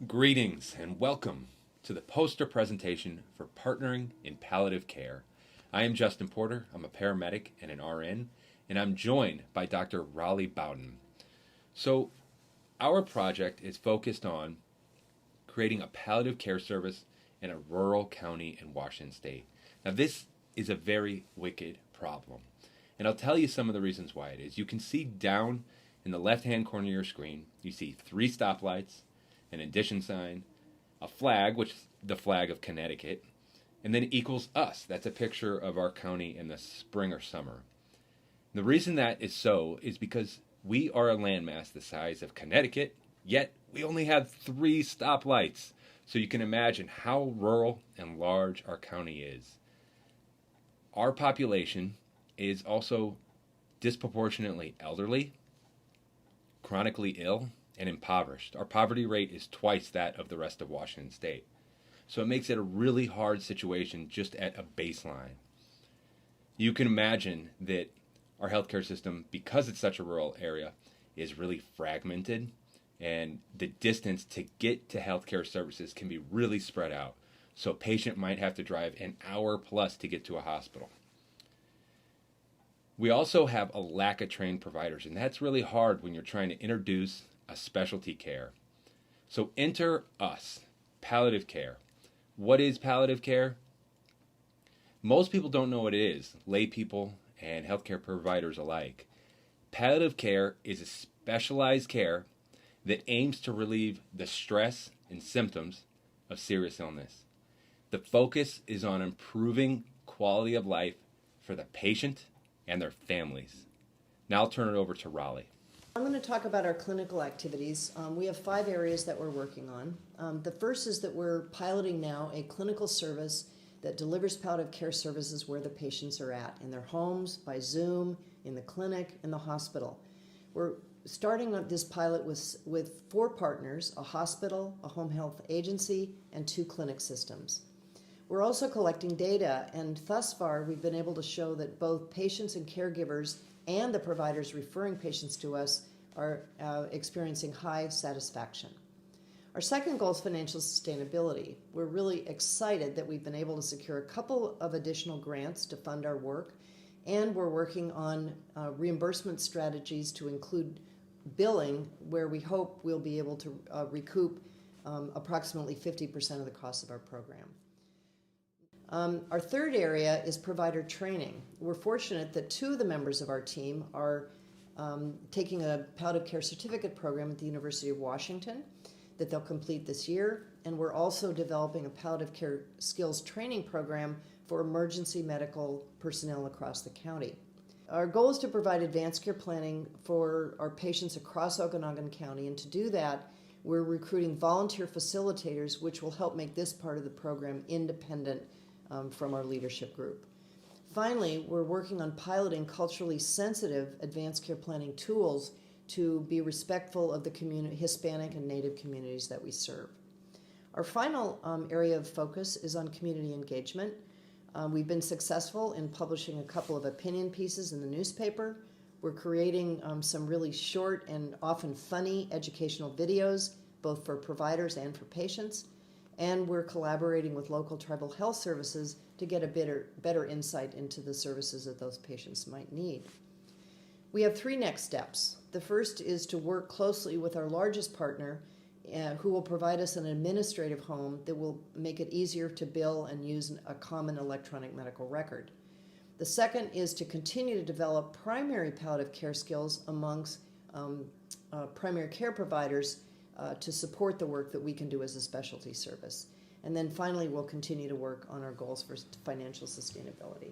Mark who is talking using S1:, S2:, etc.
S1: Greetings and welcome to the poster presentation for Partnering in Palliative Care. I am Justin Porter. I'm a paramedic and an RN, and I'm joined by Dr. Raleigh Bowden. So, our project is focused on creating a palliative care service in a rural county in Washington State. Now, this is a very wicked problem, and I'll tell you some of the reasons why it is. You can see down in the left-hand corner of your screen, you see 3 stoplights, an addition sign, a flag, which is the flag of Connecticut, and then equals us. That's a picture of our county in the spring or summer. The reason that is so is because we are a landmass the size of Connecticut, yet we only have 3 stoplights. So you can imagine how rural and large our county is. Our population is also disproportionately elderly, chronically ill, and impoverished. Our poverty rate is twice that of the rest of Washington State. So it makes it a really hard situation just at a baseline. You can imagine that our healthcare system, because it's such a rural area, is really fragmented, and the distance to get to healthcare services can be really spread out. So a patient might have to drive an hour plus to get to a hospital. We also have a lack of trained providers, and that's really hard when you're trying to introduce a specialty care. So enter us, palliative care. What is palliative care? Most people don't know what it is, lay people and healthcare providers alike. Palliative care is a specialized care that aims to relieve the stress and symptoms of serious illness. The focus is on improving quality of life for the patient and their families. Now I'll turn it over to Raleigh.
S2: I'm going to talk about our clinical activities. We have 5 areas that we're working on. The first is that we're piloting now a clinical service that delivers palliative care services where the patients are at, in their homes, by Zoom, in the clinic, in the hospital. We're starting this pilot with 4 partners, a hospital, a home health agency, and 2 clinic systems. We're also collecting data, and thus far we've been able to show that both patients and caregivers and the providers referring patients to us are experiencing high satisfaction. Our second goal is financial sustainability. We're really excited that we've been able to secure a couple of additional grants to fund our work, and we're working on reimbursement strategies to include billing, where we hope we'll be able to recoup approximately 50% of the cost of our program. Our third area is provider training. We're fortunate that 2 of the members of our team are taking a palliative care certificate program at the University of Washington that they'll complete this year, and we're also developing a palliative care skills training program for emergency medical personnel across the county. Our goal is to provide advanced care planning for our patients across Okanogan County, and to do that, we're recruiting volunteer facilitators, which will help make this part of the program independent from our leadership group. Finally, we're working on piloting culturally sensitive advanced care planning tools to be respectful of the Hispanic and Native communities that we serve. Our final area of focus is on community engagement. We've been successful in publishing a couple of opinion pieces in the newspaper. We're creating some really short and often funny educational videos, both for providers and for patients. And we're collaborating with local tribal health services to get a better insight into the services that those patients might need. We have 3 next steps. The first is to work closely with our largest partner, who will provide us an administrative home that will make it easier to bill and use a common electronic medical record. The second is to continue to develop primary palliative care skills amongst primary care providers to support the work that we can do as a specialty service. And then finally, we'll continue to work on our goals for financial sustainability.